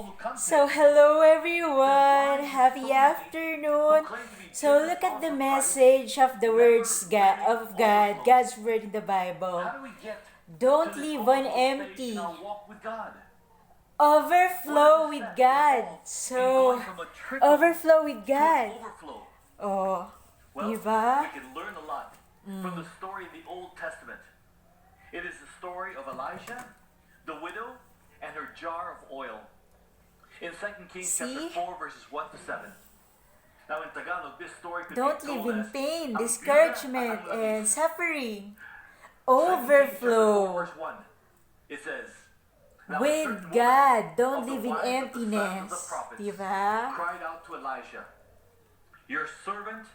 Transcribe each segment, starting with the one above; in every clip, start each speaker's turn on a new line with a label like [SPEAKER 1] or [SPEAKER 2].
[SPEAKER 1] all who come to
[SPEAKER 2] So
[SPEAKER 1] him
[SPEAKER 2] hello everyone, happy afternoon. So look at the message of the words of God, God's word in the Bible.
[SPEAKER 1] How do we get
[SPEAKER 2] Don't
[SPEAKER 1] to this
[SPEAKER 2] leave
[SPEAKER 1] overflow
[SPEAKER 2] one
[SPEAKER 1] stage
[SPEAKER 2] empty.
[SPEAKER 1] in our walk with God?
[SPEAKER 2] Overflow
[SPEAKER 1] What are the
[SPEAKER 2] with
[SPEAKER 1] steps
[SPEAKER 2] God.
[SPEAKER 1] involved in
[SPEAKER 2] So
[SPEAKER 1] going from a trickle
[SPEAKER 2] overflow with
[SPEAKER 1] to an
[SPEAKER 2] God.
[SPEAKER 1] overflow?
[SPEAKER 2] Oh,
[SPEAKER 1] Well,
[SPEAKER 2] diba?
[SPEAKER 1] we can learn a lot from the story in the Old Testament. It is the story of Elijah, the widow, and her jar of oil. In 2 Kings chapter
[SPEAKER 2] See?
[SPEAKER 1] 4, verses 1 to 7. Now in Tagalog, this story could
[SPEAKER 2] Don't
[SPEAKER 1] be
[SPEAKER 2] live
[SPEAKER 1] told
[SPEAKER 2] in
[SPEAKER 1] as
[SPEAKER 2] pain,
[SPEAKER 1] Ang
[SPEAKER 2] discouragement,
[SPEAKER 1] Bida at Ang
[SPEAKER 2] and
[SPEAKER 1] Labis.
[SPEAKER 2] suffering.
[SPEAKER 1] 2 Kings chapter 4,
[SPEAKER 2] Overflow
[SPEAKER 1] verse 1. It says, Now a
[SPEAKER 2] with
[SPEAKER 1] certain woman
[SPEAKER 2] God.
[SPEAKER 1] of
[SPEAKER 2] Don't
[SPEAKER 1] the
[SPEAKER 2] live in
[SPEAKER 1] wives of the sons of the
[SPEAKER 2] emptiness.
[SPEAKER 1] prophets
[SPEAKER 2] Diba?
[SPEAKER 1] cried out to Elijah, Your servant,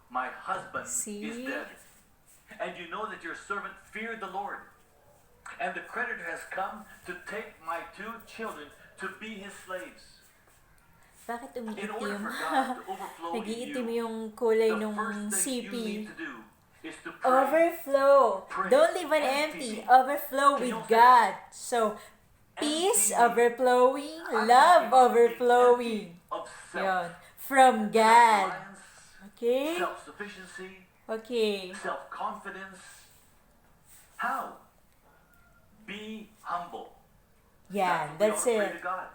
[SPEAKER 1] my husband,
[SPEAKER 2] See?
[SPEAKER 1] is dead. And you know that your servant feared the Lord. And the creditor has come to take my 2 children to be his slaves.
[SPEAKER 2] Bakit
[SPEAKER 1] In order
[SPEAKER 2] umiitim?
[SPEAKER 1] for God to overflow in
[SPEAKER 2] Nag-iitim
[SPEAKER 1] you,
[SPEAKER 2] yung kulay
[SPEAKER 1] the
[SPEAKER 2] nung
[SPEAKER 1] first thing you
[SPEAKER 2] CP.
[SPEAKER 1] need to do is to pray.
[SPEAKER 2] Overflow.
[SPEAKER 1] Pray.
[SPEAKER 2] Don't leave an
[SPEAKER 1] Empty.
[SPEAKER 2] empty. Overflow
[SPEAKER 1] Can you
[SPEAKER 2] with
[SPEAKER 1] say
[SPEAKER 2] God. So, peace
[SPEAKER 1] Empty.
[SPEAKER 2] overflowing,
[SPEAKER 1] I'm
[SPEAKER 2] love
[SPEAKER 1] talking about being
[SPEAKER 2] overflowing.
[SPEAKER 1] empty of self.
[SPEAKER 2] Yun. From God.
[SPEAKER 1] Self-reliance,
[SPEAKER 2] Okay?
[SPEAKER 1] self-sufficiency,
[SPEAKER 2] Okay.
[SPEAKER 1] self-confidence. How? Be humble.
[SPEAKER 2] Yeah,
[SPEAKER 1] what we
[SPEAKER 2] that's
[SPEAKER 1] ought to pray
[SPEAKER 2] it.
[SPEAKER 1] to God.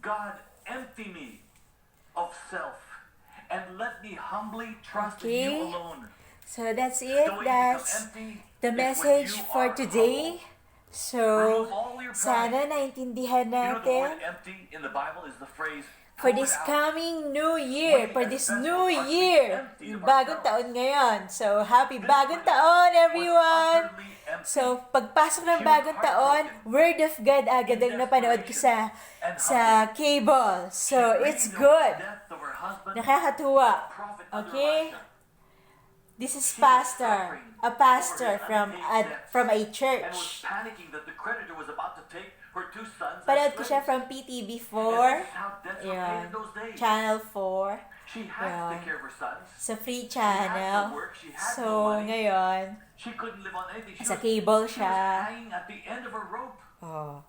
[SPEAKER 1] God, empty me of self and let me humbly trust in you
[SPEAKER 2] Okay.
[SPEAKER 1] alone.
[SPEAKER 2] So, that's
[SPEAKER 1] The
[SPEAKER 2] it.
[SPEAKER 1] way you become
[SPEAKER 2] That's
[SPEAKER 1] empty
[SPEAKER 2] the
[SPEAKER 1] is when
[SPEAKER 2] message
[SPEAKER 1] you
[SPEAKER 2] for
[SPEAKER 1] are
[SPEAKER 2] today.
[SPEAKER 1] humble.
[SPEAKER 2] So,
[SPEAKER 1] Remove all your pride.
[SPEAKER 2] sana naintindihan
[SPEAKER 1] You know the word
[SPEAKER 2] natin.
[SPEAKER 1] empty in the Bible is the phrase
[SPEAKER 2] For
[SPEAKER 1] pour it
[SPEAKER 2] this
[SPEAKER 1] out.
[SPEAKER 2] coming new year,
[SPEAKER 1] We
[SPEAKER 2] for
[SPEAKER 1] as
[SPEAKER 2] this
[SPEAKER 1] vessels
[SPEAKER 2] new
[SPEAKER 1] are to be
[SPEAKER 2] year,
[SPEAKER 1] emptied of
[SPEAKER 2] bagong
[SPEAKER 1] ourselves.
[SPEAKER 2] taon ngayon. So, happy
[SPEAKER 1] This
[SPEAKER 2] bagong
[SPEAKER 1] widow
[SPEAKER 2] taon,
[SPEAKER 1] was
[SPEAKER 2] everyone!
[SPEAKER 1] utterly empty.
[SPEAKER 2] So, pagpasok ng
[SPEAKER 1] She was
[SPEAKER 2] bagong taon,
[SPEAKER 1] heartbroken,
[SPEAKER 2] Word of God agad ang napanood ko sa
[SPEAKER 1] and
[SPEAKER 2] cable.
[SPEAKER 1] She
[SPEAKER 2] So,
[SPEAKER 1] grieved
[SPEAKER 2] it's
[SPEAKER 1] over
[SPEAKER 2] good.
[SPEAKER 1] the death of her husband,
[SPEAKER 2] Nakakatuwa.
[SPEAKER 1] a prophet under
[SPEAKER 2] Okay?
[SPEAKER 1] Elisha.
[SPEAKER 2] This is
[SPEAKER 1] She was
[SPEAKER 2] pastor,
[SPEAKER 1] suffering
[SPEAKER 2] a pastor
[SPEAKER 1] over his
[SPEAKER 2] from
[SPEAKER 1] unpaid debts
[SPEAKER 2] from a
[SPEAKER 1] and was
[SPEAKER 2] church.
[SPEAKER 1] panicking that the creditor was about to take her 2 sons as
[SPEAKER 2] Panood ko siya
[SPEAKER 1] slaves.
[SPEAKER 2] from PTV
[SPEAKER 1] And
[SPEAKER 2] 4,
[SPEAKER 1] this is how debts were paid
[SPEAKER 2] yun,
[SPEAKER 1] in those days.
[SPEAKER 2] Channel 4,
[SPEAKER 1] She had to
[SPEAKER 2] yun,
[SPEAKER 1] take care of her sons.
[SPEAKER 2] sa free
[SPEAKER 1] She had
[SPEAKER 2] channel.
[SPEAKER 1] no work. She had
[SPEAKER 2] So,
[SPEAKER 1] no money.
[SPEAKER 2] ngayon,
[SPEAKER 1] She couldn't live on anything.
[SPEAKER 2] sa cable
[SPEAKER 1] She was
[SPEAKER 2] siya.
[SPEAKER 1] hanging at the end of her rope.
[SPEAKER 2] Oh,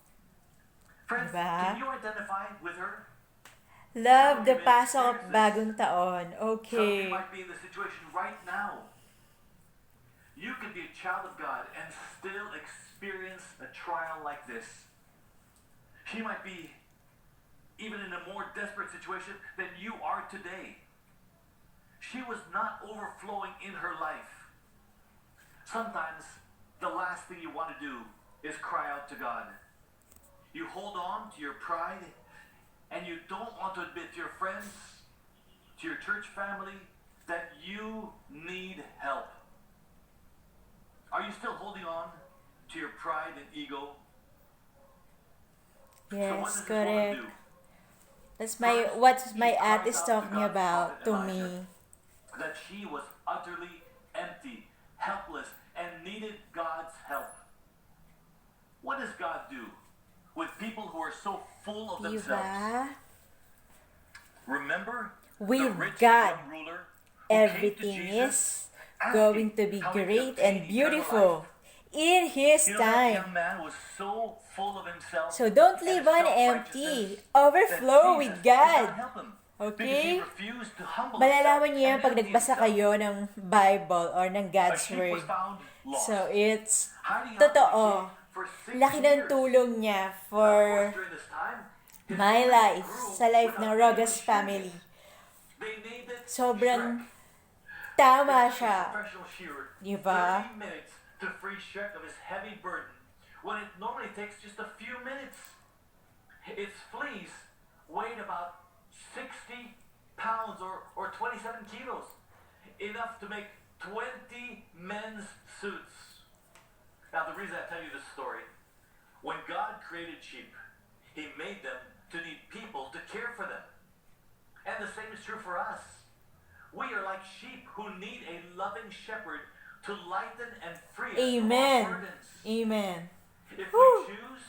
[SPEAKER 1] Friends,
[SPEAKER 2] diba?
[SPEAKER 1] can you identify with her?
[SPEAKER 2] Love the pasok bagong taon.
[SPEAKER 1] Some of you
[SPEAKER 2] Okay.
[SPEAKER 1] might be in the situation right now. You could be a child of God and still experience a trial like this. She might be even in a more desperate situation than you are today. She was not overflowing in her life. Sometimes the last thing you want to do is cry out to God. You hold on to your pride and you don't want to admit to your friends, to your church family, that you need help. Are you still holding on to your pride and ego? So what
[SPEAKER 2] Yes,
[SPEAKER 1] does this woman
[SPEAKER 2] correct.
[SPEAKER 1] do?
[SPEAKER 2] That's what my aunt is talking about to me.
[SPEAKER 1] That she was utterly empty, helpless, and needed God's help. What does God do with people who are so full of themselves?
[SPEAKER 2] Diba?
[SPEAKER 1] Remember the
[SPEAKER 2] With
[SPEAKER 1] rich
[SPEAKER 2] God,
[SPEAKER 1] young ruler who came to
[SPEAKER 2] everything
[SPEAKER 1] Jesus
[SPEAKER 2] is going to be
[SPEAKER 1] how he could
[SPEAKER 2] great
[SPEAKER 1] obtain
[SPEAKER 2] and
[SPEAKER 1] eternal
[SPEAKER 2] beautiful
[SPEAKER 1] life?
[SPEAKER 2] in His
[SPEAKER 1] You know, that young
[SPEAKER 2] time.
[SPEAKER 1] man was so full of himself.
[SPEAKER 2] So don't
[SPEAKER 1] and
[SPEAKER 2] leave on
[SPEAKER 1] self-righteousness
[SPEAKER 2] empty.
[SPEAKER 1] that
[SPEAKER 2] Overflow
[SPEAKER 1] Jesus
[SPEAKER 2] with
[SPEAKER 1] did
[SPEAKER 2] God.
[SPEAKER 1] not help him, because
[SPEAKER 2] Okay?
[SPEAKER 1] he refused to humble
[SPEAKER 2] Malalaman
[SPEAKER 1] himself
[SPEAKER 2] niyo yan
[SPEAKER 1] and
[SPEAKER 2] pag
[SPEAKER 1] empty
[SPEAKER 2] nagbasa
[SPEAKER 1] himself.
[SPEAKER 2] kayo ng Bible or ng
[SPEAKER 1] A
[SPEAKER 2] God's
[SPEAKER 1] sheep
[SPEAKER 2] Word.
[SPEAKER 1] was found lost.
[SPEAKER 2] So it's
[SPEAKER 1] Hiding out in the
[SPEAKER 2] totoo.
[SPEAKER 1] cave for 6
[SPEAKER 2] Laki ng
[SPEAKER 1] years.
[SPEAKER 2] tulong niya
[SPEAKER 1] Of
[SPEAKER 2] for
[SPEAKER 1] course, during this time, his
[SPEAKER 2] my
[SPEAKER 1] family
[SPEAKER 2] life,
[SPEAKER 1] grew
[SPEAKER 2] sa life
[SPEAKER 1] without
[SPEAKER 2] ng
[SPEAKER 1] anyone
[SPEAKER 2] Rogas
[SPEAKER 1] sharing
[SPEAKER 2] family.
[SPEAKER 1] it. They named it
[SPEAKER 2] Sobrang
[SPEAKER 1] Shrek.
[SPEAKER 2] tama
[SPEAKER 1] It took a
[SPEAKER 2] siya.
[SPEAKER 1] professional shearer
[SPEAKER 2] Diba?
[SPEAKER 1] 30 minutes to free Shrek of his heavy burden, when it normally takes just a few minutes. Its fleas weighed about 60 pounds or 27 kilos, enough to make 20 men's suits. Now, the reason I tell you this story, when God created sheep, He made them to need people to care for them. And the same is true for us. We are like sheep who need a loving shepherd to lighten and free us from our
[SPEAKER 2] Amen.
[SPEAKER 1] burdens.
[SPEAKER 2] Amen.
[SPEAKER 1] If
[SPEAKER 2] Woo.
[SPEAKER 1] we choose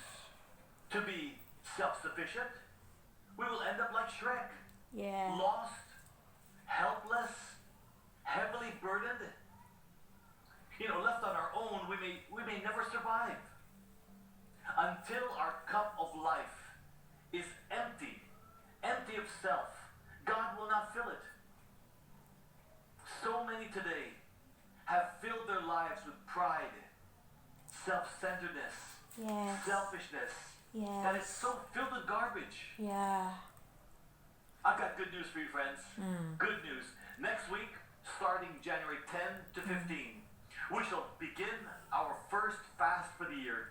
[SPEAKER 1] to be self-sufficient, we will end up like Shrek,
[SPEAKER 2] Yeah.
[SPEAKER 1] lost, helpless, heavily burdened. Left on our own, we may never survive. Until our cup of life is cannot fill it. So many today have filled their lives with pride, self-centeredness,
[SPEAKER 2] Yes.
[SPEAKER 1] selfishness, that is
[SPEAKER 2] Yes.
[SPEAKER 1] so filled with garbage.
[SPEAKER 2] Yeah.
[SPEAKER 1] I've got good news for you, friends.
[SPEAKER 2] Mm.
[SPEAKER 1] Good news. Next week, starting January 10 to 15, we shall begin our first fast for the year.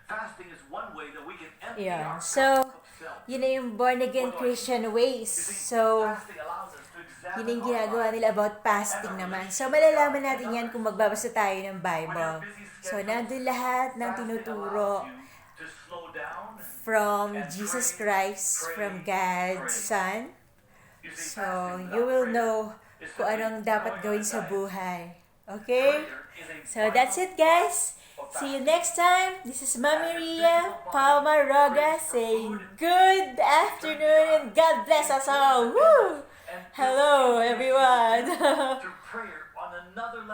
[SPEAKER 1] Fasting is one way that we can empty
[SPEAKER 2] Yeah.
[SPEAKER 1] our
[SPEAKER 2] So,
[SPEAKER 1] cup of self.
[SPEAKER 2] yun na yung born-again Christian ways.
[SPEAKER 1] You see,
[SPEAKER 2] So,
[SPEAKER 1] fasting allows us to examine
[SPEAKER 2] yun yung
[SPEAKER 1] our
[SPEAKER 2] ginagawa
[SPEAKER 1] lives.
[SPEAKER 2] nila about fasting naman. So, malalaman natin yan kung magbabasa tayo ng Bible. So, nandun lahat ng tinuturo
[SPEAKER 1] To slow down.
[SPEAKER 2] from Jesus Christ, from God's Son. So, you will know kung anong dapat gawin sa buhay. Okay? So, that's it, guys. See you next time. This is Mami Ria Palmaroga saying good afternoon and God bless us all. Woo! Hello, everyone.
[SPEAKER 1] Through prayer on another level.